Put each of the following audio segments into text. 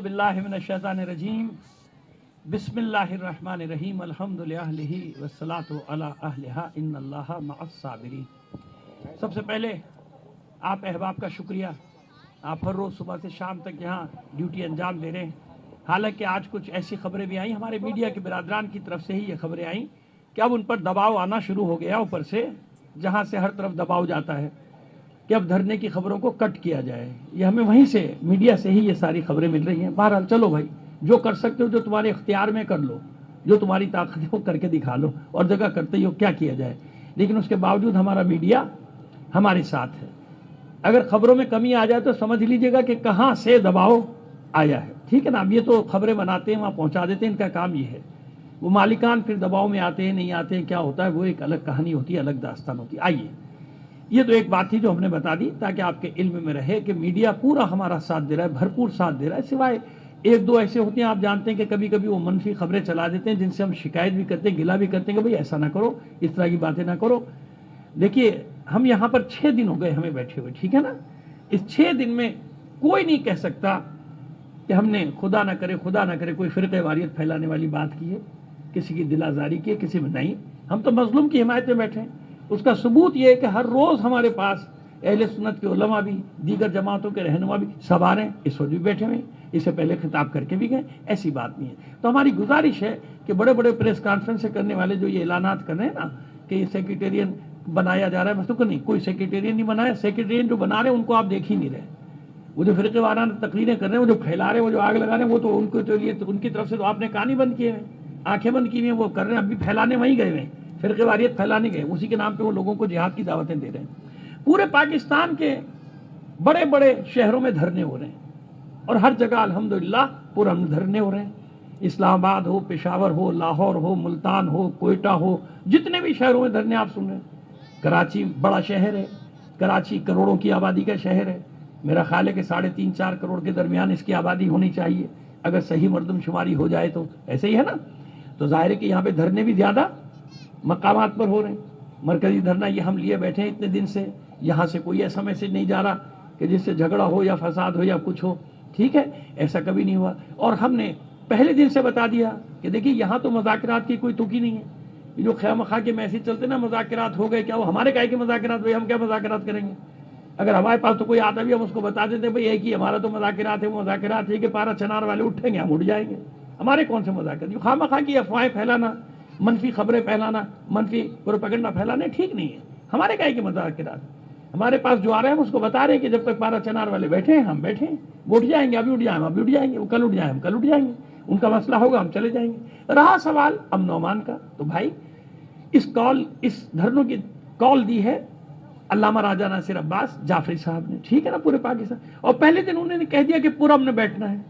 बिल्लाहि मिनश्शैतानिर्रजीम बिस्मिल्लाहिर्रहमानिर्रहीम अल्हम्दुलिल्लाहि वस्सलातु अला अहलिहा इन्नल्लाहा मअस साबिरीन। सबसे पहले आप अहबाब का शुक्रिया, आप हर रोज़ सुबह से शाम तक यहाँ ड्यूटी अंजाम दे रहे हैं। हालांकि आज कुछ ऐसी खबरें भी आई, हमारे मीडिया के बिरादरान की तरफ से ही ये खबरें आई कि अब उन पर दबाव आना शुरू हो गया ऊपर से, जहाँ से हर तरफ दबाव जाता है कि अब धरने की खबरों को कट किया जाए। ये हमें वहीं से मीडिया से ही ये सारी खबरें मिल रही हैं। बहरहाल चलो भाई, जो कर सकते हो, जो तुम्हारे इख्तियार में कर लो, जो तुम्हारी ताकत है वो करके दिखा लो, और जगह करते ही हो क्या किया जाए। लेकिन उसके बावजूद हमारा मीडिया हमारे साथ है। अगर खबरों में कमी आ जाए तो समझ लीजिएगा कि कहाँ से दबाव आया है, ठीक है ना। अब ये तो खबरें बनाते हैं, वहाँ पहुँचा देते हैं, इनका काम ये है। वो मालिकान फिर दबाव में आते हैं नहीं आते हैं, क्या होता है, वो एक अलग कहानी होती है, अलग दास्तान होती है। आइए, ये तो एक बात थी जो हमने बता दी ताकि आपके इल्म में रहे कि मीडिया पूरा हमारा साथ दे रहा है, भरपूर साथ दे रहा है। सिवाय एक दो ऐसे होते हैं, आप जानते हैं कि कभी कभी वो मनफी खबरें चला देते हैं, जिनसे हम शिकायत भी करते हैं, गिला भी करते हैं कि भाई ऐसा ना करो, इस तरह की बातें ना करो। देखिए, हम यहाँ पर 6 दिन हो गए हमें बैठे हुए, ठीक है ना। इस 6 दिन में कोई नहीं कह सकता कि हमने खुदा ना करे कोई फिरके वारियत फैलाने वाली बात की है, किसी की दिल आज़ारी की है, किसी में नहीं। हम तो मजलूम की हिमायत में बैठे हैं। उसका सबूत ये है कि हर रोज़ हमारे पास अहले सुन्नत के उलमा भी, दीगर जमातों के रहनुमा भी सब आ रहे हैं, इस वक्त भी बैठे हुए हैं, इससे पहले खिताब करके भी गए। ऐसी बात नहीं है। तो हमारी गुजारिश है कि बड़े बड़े प्रेस कॉन्फ्रेंस से करने वाले जो ये ऐलानात कर रहे हैं ना कि ये सेक्रेटेरियन बनाया जा रहा है, मतलब नहीं, कोई सेक्रेटेरियन नहीं बनाया। सेक्रेटेरियन जो बना रहे हैं उनको आप देख ही नहीं रहे। वो जो फिरके वाराना तकरीरें कर रहे हैं, वो जो फैला रहे हैं, वो जो आग लगा रहे हैं, वो तो उनको तो लिए उनकी तरफ से तो आपने कान ही बंद किए हैं, आंखें बंद की हुई हैं। वो कर रहे हैं, अभी फैलाने वहीं गए हैं, फिरके वारियत फैलाने गए, उसी के नाम पे वो लोगों को जिहाद की दावतें दे रहे हैं। पूरे पाकिस्तान के बड़े बड़े शहरों में धरने हो रहे हैं और हर जगह अल्हम्दुलिल्लाह पुरअमन धरने हो रहे हैं। इस्लामाबाद हो, पेशावर हो, लाहौर हो, मुल्तान हो, कोयटा हो, जितने भी शहरों में धरने आप सुन रहे हैं। कराची बड़ा शहर है, कराची करोड़ों की आबादी का शहर है। मेरा ख्याल है कि 3.5-4 करोड़ के दरमियान इसकी आबादी होनी चाहिए, अगर सही मर्दमशुमारी हो जाए तो। ऐसे ही है ना। तो जाहिर है कि यहाँ पे धरने भी ज़्यादा मकामात पर हो रहे हैं। मरकजी धरना ये हम लिए बैठे हैं इतने दिन से, यहाँ से कोई ऐसा मैसेज नहीं जा रहा कि जिससे झगड़ा हो या फसाद हो या कुछ हो, ठीक है, ऐसा कभी नहीं हुआ। और हमने पहले दिन से बता दिया कि देखिए यहाँ तो मज़ाकरात की कोई तुकी नहीं है। ये जो ख़ैर के मैसेज चलते ना, मज़ाकरात हो गए, क्या वो हमारे काहे के मज़ाकरात, भाई हम क्या मज़ाकरात करेंगे। अगर हमारे पास तो कोई आता भी हम उसको बता देते भाई एक ही हमारा तो मज़ाकरात है, वो मज़ाकरात है कि पारा चनार वाले उठेंगे हम उठ जाएंगे। हमारे कौन से मज़ाकरात, जो खामखा की अफवाहें फैलाना, मनफी खबरें फैलाना, मनफी प्रोपेगेंडा फैलाना ठीक नहीं है। हमारे काहे के मज़ाकरात, हमारे पास जो आ रहे हैं हम उसको बता रहे हैं कि जब तक पारा चनार वाले बैठे हैं हम बैठे हैं, वो उठ जाएंगे, अभी उठ जाए हम अभी उठ जाएंगे, वो कल उठ जाए हम कल उठ जाएंगे, उनका मसला होगा हम चले जाएंगे। रहा सवाल अमन अमान का, तो भाई इस धरनों की कॉल दी है अल्लामा राजा नासिर अब्बास जाफरी साहब ने, ठीक है ना, पूरे पाकिस्तान। और पहले दिन उन्होंने कह दिया कि पूरा हमने बैठना है।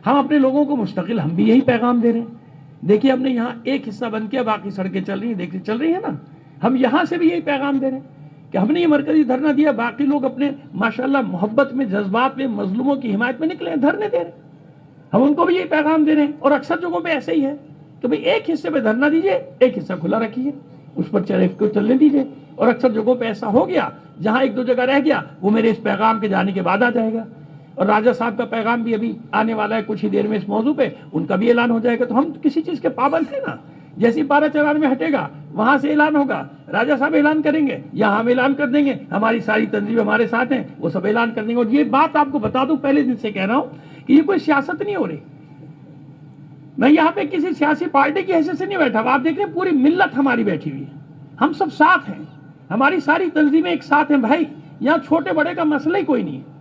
हम अपने लोगों को मुस्तकिल हम भी यही पैगाम दे रहे हैं। देखिए, हमने यहाँ एक हिस्सा बंद किया, बाकी सड़कें चल रही हैं, देखिए चल रही है ना। हम यहाँ से भी यही पैगाम दे रहे हैं कि हमने ये मरकजी धरना दिया, बाकी लोग अपने माशाल्लाह मोहब्बत में, जज्बात में, मजलूमों की हिमायत में निकले, धरने दे रहे हैं। हम उनको भी यही पैगाम दे रहे हैं। और अक्सर जगहों पे ऐसे ही है कि भाई एक हिस्से पे धरना दीजिए, एक हिस्सा खुला रखिए, उस पर चलने दीजिए। और अक्सर जगहों पे ऐसा हो गया, जहां एक दो जगह रह गया, वो मेरे इस पैगाम के जाने के बाद आ जाएगा। और राजा साहब का पैगाम भी अभी आने वाला है कुछ ही देर में इस मौजू पे, उनका भी ऐलान हो जाएगा। तो हम किसी चीज के पाबंद है ना। जैसी पारा चनार में हटेगा वहां से ऐलान होगा, राजा साहब ऐलान करेंगे, यहाँ हम ऐलान कर देंगे, हमारी सारी तंजीम हमारे साथ हैं, वो सब ऐलान कर देंगे। और ये बात आपको बता दूं, पहले दिन से कह रहा हूं कि ये कोई सियासत नहीं हो रही। मैं यहाँ पे किसी सियासी पार्टी की हैसियत से नहीं बैठा। आप देख रहे हैं पूरी मिल्लत हमारी बैठी हुई है, हम सब साथ हैं, हमारी सारी तंजीमें एक साथ हैं भाई। यहाँ छोटे बड़े का मसला ही कोई नहीं है।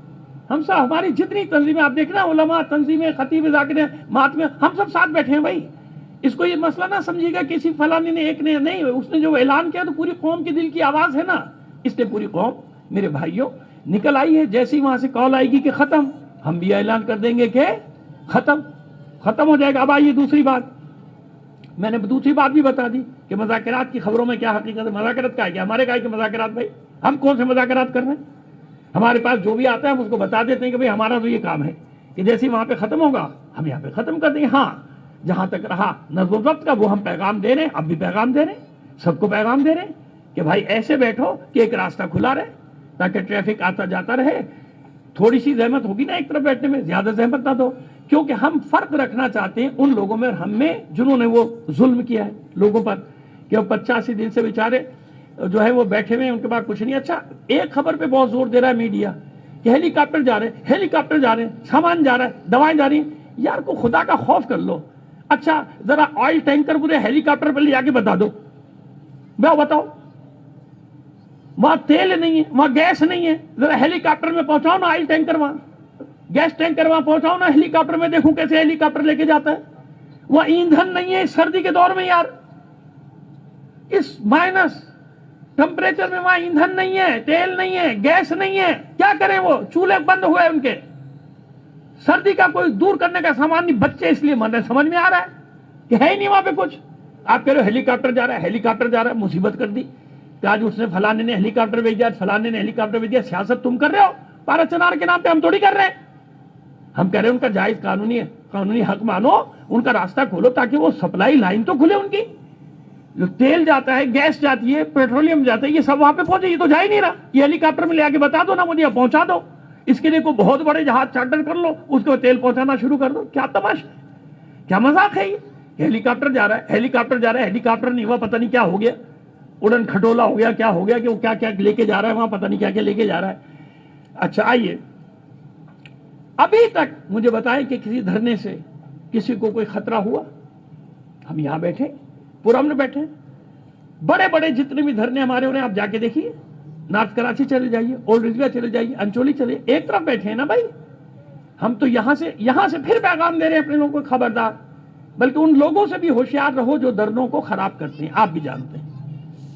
हम सब, हमारी जितनी तंजीमें आप देख रहे हैं, उलमा, तंजीमें, खतीब, ज़ाकिर, मातमे, हम सब साथ बैठे हैं भाई। इसको ये मसला ना समझिएगा किसी फलाने ने एक ने नहीं, उसने जो ऐलान किया तो पूरी कौम के दिल की आवाज़ है ना, इसलिए पूरी कौम मेरे भाइयों निकल आई है। जैसे ही वहाँ से कॉल आएगी कि ख़त्म, हम भी ऐलान कर देंगे कि ख़त्म हो जाएगा। अब आइए दूसरी बात, मैंने दूसरी बात भी बता दी कि मज़ाकरात की खबरों में क्या हकीकत है। मज़ाकरात का है क्या, हमारे का है कि मज़ाकरात, भाई हम कौन से मज़ाकरात कर रहे हैं। हमारे पास जो भी आता है हम उसको बता देते हैं कि भाई हमारा तो ये काम है कि जैसे वहाँ पे ख़त्म होगा हम यहाँ पे ख़त्म कर देंगे। हाँ, जहाँ तक रहा नज़्म ज़ब्त का, वो हम पैगाम दे रहे हैं, अब भी पैगाम दे रहे हैं, सबको पैगाम दे रहे हैं कि भाई ऐसे बैठो कि एक रास्ता खुला रहे ताकि ट्रैफिक आता जाता रहे। थोड़ी सी जहमत होगी ना एक तरफ बैठने में, ज्यादा जहमत ना दो, کیونکہ ہم فرق رکھنا چاہتے ہیں ان لوگوں میں اور ہم میں جنہوں نے وہ ظلم کیا ہے لوگوں پر، کہ 85 دن سے بیچارے جو ہے وہ بیٹھے ہوئے ہیں، ان کے پاس کچھ نہیں۔ اچھا ایک خبر پہ بہت زور دے رہا ہے میڈیا کہ ہیلی کاپٹر جا رہے ہیں، ہیلی کاپٹر جا رہے ہیں، سامان جا رہا ہے، دوائیں جا رہی ہیں۔ یار کو خدا کا خوف کر لو۔ اچھا ذرا آئل ٹینکر پورے ہیلی کاپٹر پہ لے جا کے بتا دو، بتاؤ وہاں تیل نہیں ہے، وہاں گیس نہیں ہے، ذرا ہیلی کاپٹر میں پہنچاؤ نا آئل ٹینکر، وہاں گیس ٹینکر وہاں پہنچاؤ نا ہیلی کاپٹر میں، دیکھوں کیسے ہیلی کاپٹر لے کے جاتا ہے۔ وہاں ایندھن نہیں ہے اس سردی کے دور میں یار، اس مائنس ٹمپریچر میں وہاں ایندھن نہیں ہے، تیل نہیں ہے، گیس نہیں ہے، کیا کریں؟ وہ چولہے بند ہوئے ان کے، سردی کا کوئی دور کرنے کا سامان نہیں، بچے اس لیے مر رہے ہیں۔ سمجھ میں آ رہا ہے کہ ہے ہی نہیں وہاں پہ کچھ؟ آپ کہہ رہے ہو ہیلی کاپٹر جا رہا ہے، ہیلی کاپٹر جا رہا ہے، مصیبت کر دی کہ آج اس نے فلانے نے ہیلی کاپٹر بھیج دیا، فلانے نے ہیلی کاپٹر بھیج دیا۔ سیاست تم کر رہے ہو پارا چنار کے نام پہ، ہم تھوڑی کر رہے ہیں۔ ہم کہہ رہے ہیں ان کا جائز قانونی ہے، قانونی حق مانو، ان کا راستہ کھولو تاکہ وہ سپلائی لائن تو کھلے ان کی۔ جو تیل جاتا ہے، گیس جاتی ہے، پیٹرولیم جاتا ہے، یہ سب وہاں پہ پہنچے، یہ تو جا ہی نہیں رہا۔ یہ ہیلی کاپٹر میں لے آ کے بتا دو نا مجھے، پہنچا دو۔ اس کے لیے کوئی بہت بڑے جہاز چارٹر کر لو، اس کو تیل پہنچانا شروع کر دو۔ کیا تماشا، کیا مذاق ہے یہ؟ ہیلی کاپٹر جا رہا ہے، ہیلی کاپٹر جا رہا ہے، ہیلی کاپٹر نہیں ہوا، پتہ نہیں کیا ہو گیا، اڑن کھٹولا ہو گیا، کیا ہو گیا کہ وہ کیا کیا لے کے جا رہا ہے وہاں، پتہ نہیں کیا کیا لے کے جا رہا ہے۔ اچھا آئیے، ابھی تک مجھے بتائیں کہ کسی دھرنے سے کسی کو کوئی خطرہ ہوا؟ ہم یہاں بیٹھے پورم میں بیٹھے، بڑے بڑے جتنے بھی دھرنے ہمارے ہو رہے ہیں آپ جا کے دیکھیے، نارتھ کراچی چلے جائیے، اولڈ رضویہ چلے جائیے، انچولی چلے، ایک طرف بیٹھے ہیں نا بھائی۔ ہم تو یہاں سے پھر پیغام دے رہے ہیں اپنے لوگوں کو، خبردار، بلکہ ان لوگوں سے بھی ہوشیار رہو جو دھرنوں کو خراب کرتے ہیں، آپ بھی جانتے ہیں۔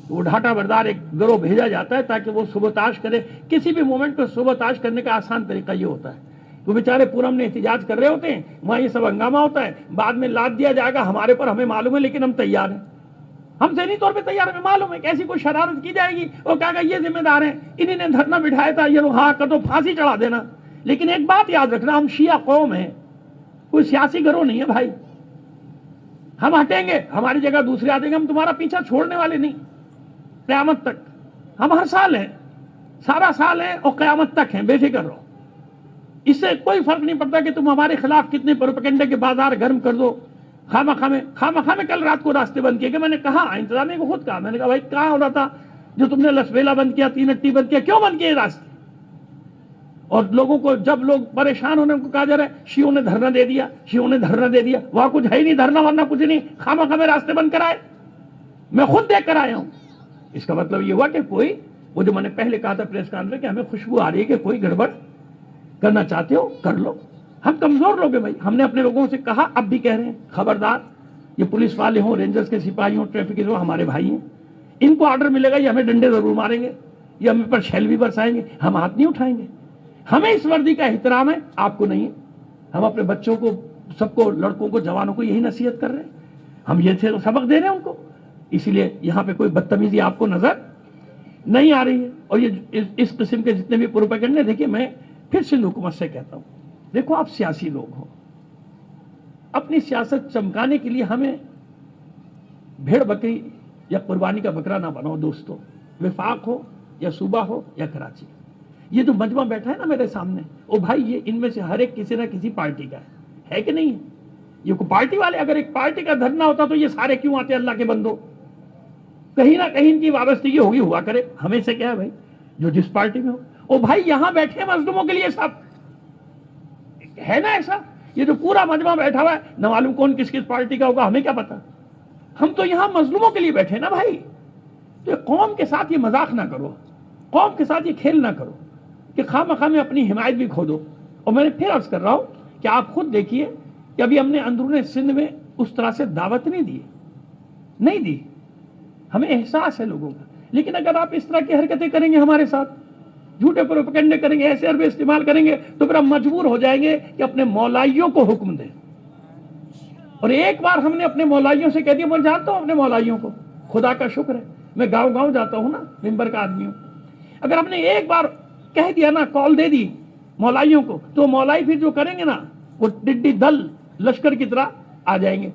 وہ ڈھاٹا بردار ایک گروہ بھیجا جاتا ہے تاکہ وہ سبوتاش کرے، کسی بھی مومنٹ پہ سبوتاش کرنے کا آسان طریقہ یہ ہوتا ہے۔ وہ بیچارے پورم میں احتجاج کر رہے ہوتے ہیں، وہاں یہ سب ہنگامہ ہوتا ہے، بعد میں لاد دیا جائے گا ہمارے پر، ہمیں معلوم ہے، لیکن ہم تیار ہیں، ہم ذہنی طور پہ تیار ہیں، ہمیں معلوم ہے کہ ایسی کوئی شرارت کی جائے گی، وہ کہا گا یہ ذمہ دار ہیں، انہی نے دھرنا بٹھایا تھا، یہ ہاں کا تو پھانسی چڑھا دینا۔ لیکن ایک بات یاد رکھنا، ہم شیعہ قوم ہیں، کوئی سیاسی گروہ نہیں ہے بھائی۔ ہم ہٹیں گے، ہماری جگہ دوسرے آ جائیں گے، ہم تمہارا پیچھا چھوڑنے والے نہیں قیامت تک۔ ہم ہر سال ہیں، سارا سال ہیں اور قیامت تک ہیں، بے فکر رہو۔ اس سے کوئی فرق نہیں پڑتا کہ تم ہمارے خلاف کتنے پروپیگنڈے کے بازار گرم کر دو۔ خواہ مخواہ کل رات کو راستے بند کیے، کہ میں نے کہا انتظامیہ کو خود کہا، میں نے کہا بھائی کہاں ہو رہا تھا جو تم نے لسبیلا بند کیا، تین اٹی بند کیا، کیوں بند کیے راستے؟ اور لوگوں کو جب لوگ پریشان ہونے کو کہا جا رہا ہے شیعوں نے دھرنا دے دیا، شیعوں نے دھرنا دے دیا، وہاں کچھ ہے ہی نہیں دھرنا ورنہ کچھ نہیں، خواہ مخواہ راستے بند کرائے، میں خود دیکھ کر آیا ہوں۔ اس کا مطلب یہ ہوا کہ کوئی، وہ جو میں نے پہلے کہا تھا پریس کانفرنس کہ ہمیں خوشبو آ رہی ہے کہ کوئی گڑبڑ کرنا چاہتے ہو کر لو۔ ہم کمزور لوگ ہیں بھائی، ہم نے اپنے لوگوں سے کہا، اب بھی کہہ رہے ہیں، خبردار، یہ پولیس والے ہوں، رینجرز کے سپاہی ہوں، ٹریفک ہوں، ہمارے بھائی ہیں، ان کو آرڈر ملے گا یہ ہمیں ڈنڈے ضرور ماریں گے، یہ ہمیں پر شیل بھی برسائیں گے، ہم ہاتھ نہیں اٹھائیں گے۔ ہمیں اس وردی کا احترام ہے، آپ کو نہیں ہے۔ ہم اپنے بچوں کو، سب کو، لڑکوں کو، جوانوں کو یہی نصیحت کر رہے ہیں، ہم یہ سبق دے رہے ہیں ان کو، اسی لیے یہاں پہ کوئی بدتمیزی آپ کو نظر نہیں آ رہی ہے۔ اور یہ اس قسم کے جتنے بھی پروپیگنڈے، دیکھیے میں پھر سندھ حکومت سے کہتا ہوں، دیکھو آپ سیاسی لوگ ہو، اپنی سیاست چمکانے کے لیے ہمیں بھیڑ بکری یا قربانی کا بکرا نہ بناؤ دوستو، وفاق ہو یا صوبہ ہو یا کراچی۔ یہ جو مجمع بیٹھا ہے نا میرے سامنے، او بھائی یہ ان میں سے ہر ایک کسی نہ کسی پارٹی کا ہے کہ نہیں ہے؟ یہ کوئی پارٹی والے، اگر ایک پارٹی کا دھرنا ہوتا تو یہ سارے کیوں آتے اللہ کے بندو؟ کہیں نہ کہیں ان کی وابستگی ہوگی، ہوا کرے، ہمیں سے کیا ہے بھائی، جو جس پارٹی میں ہو۔ او بھائی یہاں بیٹھے مظلوموں کے لیے سب ہے نا ایسا؟ یہ جو پورا مجمع بیٹھا ہوا ہے، نہ معلوم کون کس کس پارٹی کا ہوگا، ہمیں کیا پتا؟ ہم تو یہاں مظلوموں کے لیے بیٹھے نا بھائی۔ تو قوم کے ساتھ یہ مذاق نہ کرو، قوم کے ساتھ یہ کھیل نہ کرو کہ خواہ مخواہ میں اپنی حمایت بھی کھو دو۔ اور میں نے پھر عرض کر رہا ہوں کہ آپ خود دیکھیے کہ ابھی ہم نے اندرون سندھ میں اس طرح سے دعوت نہیں دی، ہمیں احساس ہے لوگوں کا، لیکن اگر آپ اس طرح کی حرکتیں کریں گے ہمارے ساتھ، جھوٹے پروپیگنڈے کریں گے، ایسے عربے استعمال کریں گے، تو پھر ہم مجبور ہو جائیں گے کہ اپنے مولائیوں کو حکم دیں۔ اور ایک بار ہم نے اپنے مولائیوں سے کہہ دیا، میں جانتا ہوں اپنے مولائیوں کو، خدا کا شکر ہے میں گاؤں گاؤں جاتا ہوں نا، ممبر کا آدمی ہوں، اگر ہم نے ایک بار کہہ دیا نا، کال دے دی مولائیوں کو، تو مولائی پھر جو کریں گے نا، وہ ڈڈی دل لشکر کی طرح آ جائیں گے،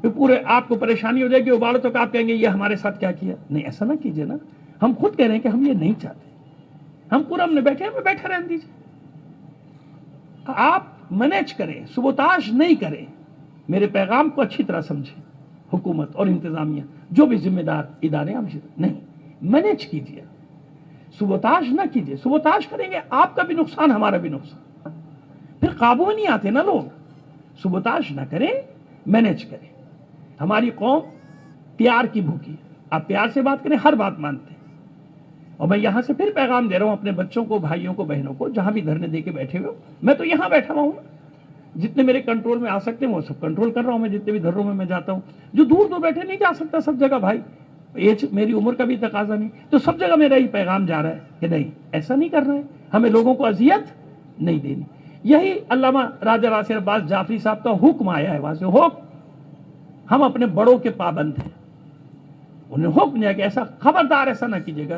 پھر پورے آپ کو پریشانی ہو جائے گی، ابالو تو آپ کہیں گے یہ ہمارے ساتھ کیا کیا۔ نہیں، ایسا نہ کیجیے نا، ہم خود کہہ رہے ہیں کہ ہم یہ نہیں چاہتے، ہم پورا ہم نے بیٹھے، ہمیں بیٹھے رہنے دیجیے۔ آپ मैनेज करें, सुबोताज नहीं करें। मेरे पैगाम को अच्छी तरह समझें, हुकूमत और इंतजामिया जो भी जिम्मेदार इदारे हम नहीं, मैनेज कीजिए, सुबोताज ना कीजिए। सुबोताज करेंगे आपका भी नुकसान हमारा भी नुकसान, फिर काबू में नहीं आते ना लोग। सुबोताज ना करें, मैनेज करें। हमारी कौम प्यार की भूखी है, आप प्यार से बात करें, हर बात मानते हैं। और मैं यहां से फिर पैगाम दे रहा हूं अपने बच्चों को, भाइयों को, बहनों को, जहां भी धरने दे के बैठे हुए हो। मैं तो यहां बैठा हुआ हूं, जितने मेरे कंट्रोल में आ सकते हैं वो सब कंट्रोल कर रहा हूं मैं। जितने भी धर्रों में मैं जाता हूं, जो दूर दूर बैठे नहीं जा सकता सब जगह भाई, एज मेरी उम्र का भी तकाजा नहीं, तो सब जगह मेरा ही पैगाम जा रहा है कि नहीं, ऐसा नहीं करना है, हमें लोगों को अजियत नहीं देनी। यही अल्लामा राजा नासिर अब्बास जाफरी साहब का हुक्म आया है वहां से। हुक्म, हम अपने बड़ों के पाबंद हैं। उन्हें हुक्म दिया कि ऐसा खबरदार ऐसा ना कीजिएगा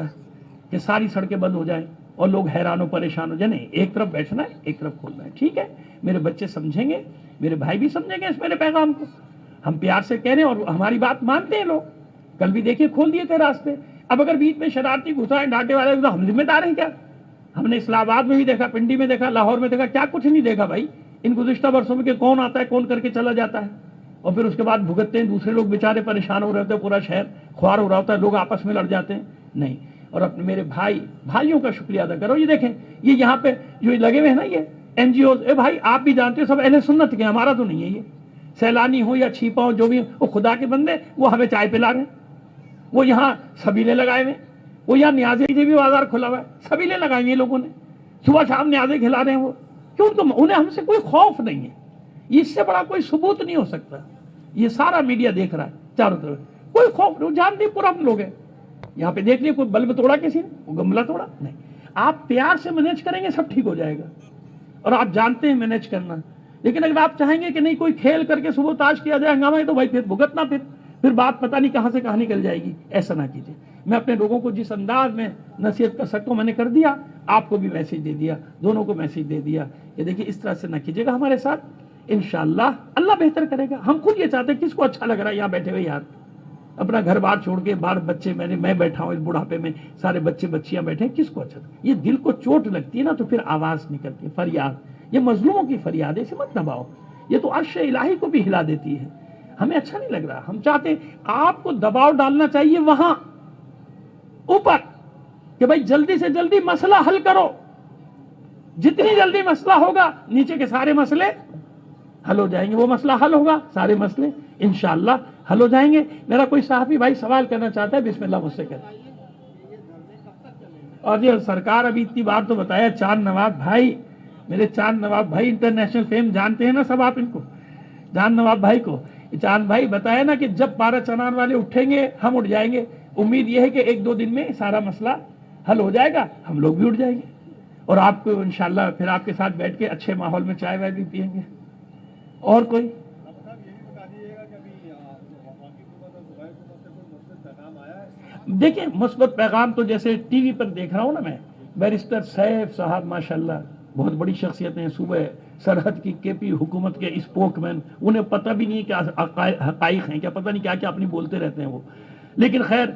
कि सारी सड़कें बंद हो जाएं और लोग हैरान हो, परेशान हो जाए। नहीं, एक तरफ बैठना है, एक तरफ खोलना है। ठीक है, मेरे बच्चे समझेंगे, मेरे भाई भी समझेंगे इस मेरे पैगाम को। हम प्यार से कह रहे हैं और हमारी बात मानते हैं लोग। कल भी देखिए खोल दिए थे रास्ते। अब अगर बीच में शरारती घुसाए डांटे वाले, तो हम जिम्मेदार हैं क्या? हमने इस्लामाबाद में भी देखा, पिंडी में देखा, लाहौर में देखा, क्या कुछ नहीं देखा भाई इन गुज़िश्ता वर्षों में कि कौन आता है, कौन करके चला जाता है और फिर उसके बाद भुगतते हैं दूसरे लोग, बेचारे परेशान हो रहे होते हैं, पूरा शहर ख्वार हो रहा होता है, लोग आपस में लड़ जाते हैं। नहीं, और अपने मेरे भाइयों का शुक्रिया अदा करो। ये देखें, ये यहाँ पे जो लगे हुए हैं ना, ये एनजीओ, ए भाई आप भी जानते हो सब अहले सुन्नत के, हमारा तो नहीं है ये। सैलानी हो या छीपा हो, जो भी हो, वो खुदा के बंदे, वो हमें चाय पिला रहे हैं। वो यहाँ सबीले लगाए हुए, वो यहाँ न्याजे भी बाजार खुला हुआ है, सबीले लगाए हुए लोगों ने, सुबह शाम न्याजे खिला रहे हैं वो। क्यों? तो उन्हें हमसे कोई खौफ नहीं है। इससे बड़ा कोई सबूत नहीं हो सकता। ये सारा मीडिया देख रहा है चारों तरफ, कोई खौफ नहीं, जानते पूरा हम लोग हैं। यहाँ पे देख लिए कोई बल्ब तोड़ा किसी ने, वो गमला तोड़ा नहीं। आप प्यार से मैनेज करेंगे सब ठीक हो जाएगा, और आप जानते हैं मैनेज करना। लेकिन अगर आप चाहेंगे कि नहीं कोई खेल करके सुबोताज किया जाए, हंगामा, तो भाई फिर भुगतना, फिर बात पता नहीं कहां से कहां निकल जाएगी। ऐसा ना कीजिए। मैं अपने लोगों को जिस अंदाज में नसीहत कर सकता हूं मैंने कर दिया, आपको भी मैसेज दे दिया, दोनों को मैसेज दे दिया। ये देखिए, इस तरह से ना कीजिएगा हमारे साथ, इंशाअल्लाह अल्लाह बेहतर करेगा। हम खुद ये चाहते हैं, किसको अच्छा लग रहा है यहाँ बैठे हुए यार, अपना घर बार छोड़ के, बार बच्चे, मैं बैठा हूँ इस बुढ़ापे में, सारे बच्चे बच्चियां बैठे, किसको अच्छा? ये दिल को चोट लगती है ना, तो फिर आवाज निकलती है, फरियाद। ये मजलूमों की फरियाद है, इसे मत दबाओ। ये तो अर्श इलाही को भी हिला देती है। हमें अच्छा नहीं लग रहा। हम चाहते आपको दबाव डालना चाहिए वहां ऊपर कि भाई जल्दी से जल्दी मसला हल करो। जितनी जल्दी मसला होगा, नीचे के सारे मसले हल हो जाएंगे। वो मसला हल होगा, सारे मसले इंशाअल्लाह हल हो जाएंगे। मेरा कोई साहबी भाई सवाल करना चाहता है, बिस्मिल्लाह मुझसे करें। और ये सरकार अभी इतनी बार तो बताया, चांद नवाब भाई, मेरे चांद नवाब भाई इंटरनेशनल फेम, जानते हैं ना सब आप इनको, चांद नवाब भाई को। चांद भाई बताया ना कि जब पारा चनान वाले उठेंगे हम उठ जाएंगे। उम्मीद यह है कि 1-2 दिन में सारा मसला हल हो जाएगा, हम लोग भी उठ जाएंगे और आपको इंशाल्लाह फिर आपके साथ बैठ के अच्छे माहौल में चाय वाय भी पियेंगे। और कोई देखिए, मुस्बत पैगाम तो जैसे टीवी पर देख रहा हूं ना मैं, बैरिस्टर सैफ साहब माशाल्लाह बहुत बड़ी शख्सियत हैं, सुबह सरहद की केपी हुकूमत के स्पोकमैन, उन्हें पता भी नहीं क्या हकाइक हैं, क्या पता नहीं क्या क्या अपनी बोलते रहते हैं वो। लेकिन खैर,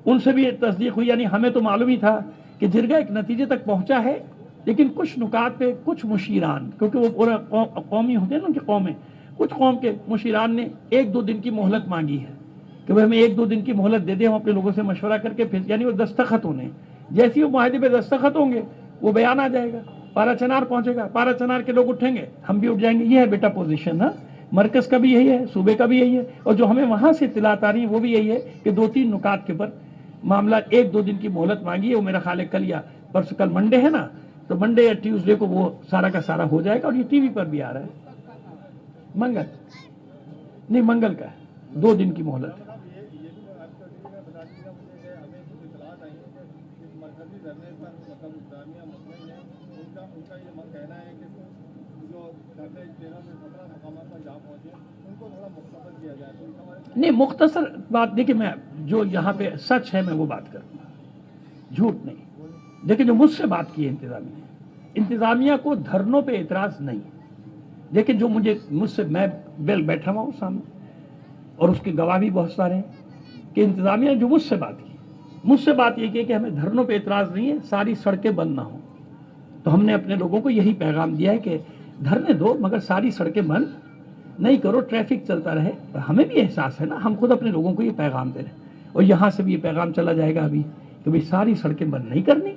उनसे भी तस्दीक हुई, यानी हमें तो मालूम ही था कि जिरगा एक नतीजे तक पहुंचा है। लेकिन कुछ नुकात पे कुछ मुशीरान, क्योंकि वो पूरा कौमी होते हैं ना उनकी कौमें, कुछ कौम के मुशीरान ने 1-2 दिन की मोहलत मांगी है कि भाई हमें 1-2 दिन की मोहलत दे दें, हम अपने लोगों से मशवरा करके फिर, यानी वो दस्तखत होने, जैसे ही वो माहदे पे दस्तखत होंगे वो बयान आ जाएगा, पारा चनार पहुंचेगा, पारा चनार के लोग उठेंगे, हम भी उठ जाएंगे। ये है बेटा पोजीशन ना, मरकज का भी यही है, सूबे का भी यही है, और जो हमें वहां से इत्तलात आ रही है वो भी यही है कि 2-3 नुकात के ऊपर मामला 1-2 दिन की मोहलत मांगी है। वो मेरा ख्याल है कल या परसों, कल मंडे है ना, तो मंडे या ट्यूसडे को वो सारा का सारा हो जाएगा। और ये टीवी पर भी आ रहा है, मंगल नहीं, मंगल का 2 दिन की मोहलत है। नहीं, मुख्तसर बात देखिए, मैं जो यहाँ पे सच है मैं वो बात करूंगा, झूठ नहीं। देखिए, जो मुझसे बात की है इंतजामिया को धरनों पे एतराज नहीं है। देखिए, जो मुझसे मैं बेल बैठा हुआ हूँ सामने, और उसके गवाह भी बहुत सारे हैं कि इंतजामिया जो मुझसे बात ये की कि हमें धरनों पे एतराज नहीं है, सारी सड़कें बंद ना हो। तो हमने अपने लोगों को यही पैगाम दिया है कि دھرنے دو مگر ساری سڑکیں بند نہیں کرو, ٹریفک چلتا رہے. ہمیں بھی احساس ہے نا, ہم خود اپنے لوگوں کو یہ پیغام دے رہے ہیں, اور یہاں سے بھی یہ پیغام چلا جائے گا ابھی کہ بھائی ساری سڑکیں بند نہیں کرنی,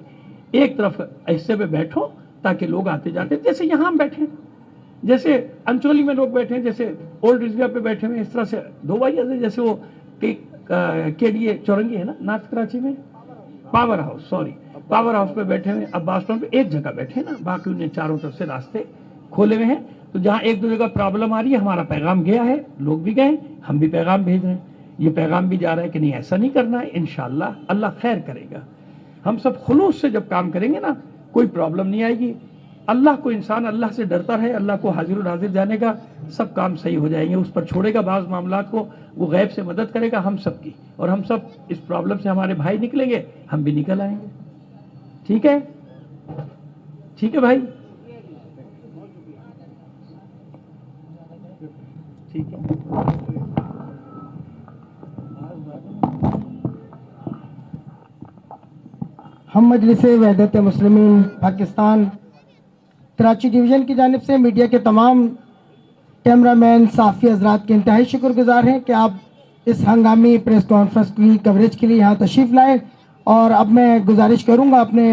ایک طرف حصے پہ بیٹھو تاکہ لوگ آتے جاتے, جیسے یہاں ہم بیٹھے ہیں, جیسے انچولی میں لوگ بیٹھے ہیں, جیسے اولڈ رضویہ پہ بیٹھے ہوئے, اس طرح سے دو بھائی جیسے وہ KDA چورنگی ہے نا نارتھ کراچی میں, پاور ہاؤس پہ بیٹھے ہوئے, عباس ٹاؤن پہ ایک جگہ بیٹھے نا, باقی انہیں چاروں طرف سے راستے کھولے ہوئے ہیں. تو جہاں ایک دو جگہ پرابلم آ رہی ہے, ہمارا پیغام گیا ہے, لوگ بھی گئے, ہم بھی پیغام بھیج رہے ہیں, یہ پیغام بھی جا رہا ہے کہ نہیں ایسا نہیں کرنا ہے, انشاءاللہ اللہ خیر کرے گا. ہم سب خلوص سے جب کام کریں گے نا کوئی پرابلم نہیں آئے گی. اللہ کو انسان اللہ سے ڈرتا رہے, اللہ کو حاضر و ناظر جانے گا, سب کام صحیح ہو جائیں گے. اس پر چھوڑے گا بعض معاملات کو, وہ غیب سے مدد کرے گا ہم سب کی, اور ہم سب اس پرابلم سے, ہمارے بھائی نکلیں گے, ہم بھی نکل آئیں گے. ٹھیک ہے, ٹھیک ہے بھائی, ٹھیک ہے. ہم مجلس وحدت مسلمین پاکستان کراچی ڈویژن کی جانب سے میڈیا کے تمام کیمرہ مین صحافی حضرات کے انتہائی شکر گزار ہیں کہ آپ اس ہنگامی پریس کانفرنس کی کوریج کے لیے یہاں تشریف لائے. اور اب میں گزارش کروں گا اپنے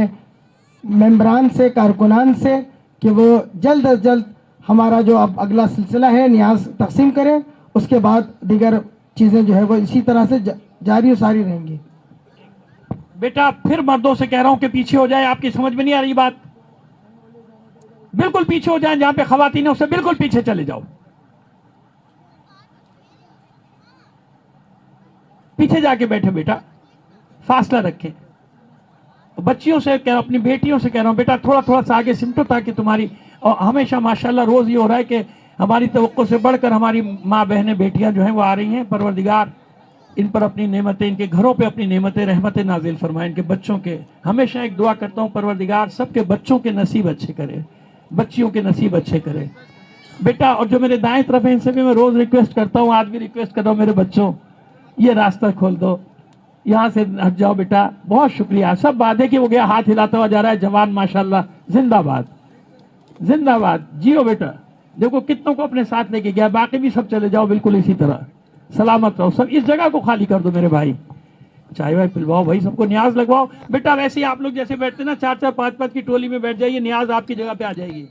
ممبران سے, کارکنان سے, کہ وہ جلد از جلد ہمارا جو اب اگلا سلسلہ ہے نیاز تقسیم کریں, اس کے بعد دیگر چیزیں جو ہے وہ اسی طرح سے جاری و ساری رہیں گی. بیٹا پھر مردوں سے کہہ رہا ہوں کہ پیچھے ہو جائے, آپ کی سمجھ میں نہیں آ رہی بات, بالکل پیچھے ہو جائیں, جہاں پہ خواتین ہیں اس سے بالکل پیچھے چلے جاؤ, پیچھے جا کے بیٹھے بیٹا, فاصلہ رکھیں. بچیوں سے کہہ رہا ہوں, اپنی بیٹیوں سے کہہ رہا ہوں, بیٹا تھوڑا تھوڑا سا آگے سمٹو تاکہ تمہاری, اور ہمیشہ ماشاءاللہ روز یہ ہو رہا ہے کہ ہماری توقع سے بڑھ کر ہماری ماں بہنیں بیٹیاں جو ہیں وہ آ رہی ہیں. پروردگار ان پر اپنی نعمتیں, ان کے گھروں پہ اپنی نعمتیں رحمتیں نازل فرمائیں, ان کے بچوں کے. ہمیشہ ایک دعا کرتا ہوں, پروردگار سب کے بچوں کے نصیب اچھے کرے, بچیوں کے نصیب اچھے کرے بیٹا. اور جو میرے دائیں طرف ہیں ان سے بھی میں روز ریکویسٹ کرتا ہوں, آج بھی ریکویسٹ کر رہا ہوں, میرے بچوں یہ راستہ کھول دو, یہاں سے ہٹ جاؤ بیٹا. بہت شکریہ, سب وعدے کہ وہ گیا ہاتھ ہلاتا ہوا جا رہا ہے, جوان ماشاءاللہ, زندہ باد, زندہ باد, جیو بیٹا. دیکھو کتنوں کو اپنے ساتھ لے کے گیا, باقی بھی سب چلے جاؤ بالکل اسی طرح, سلامت رہو سب. اس جگہ کو خالی کر دو میرے بھائی, چائے وائے پلواؤ بھائی, سب کو نیاز لگواؤ بیٹا. ویسے ہی آپ لوگ جیسے بیٹھتے نا 4 4 5 5 کی ٹولی میں بیٹھ جائیے, نیاز آپ کی جگہ پہ آ جائے گی.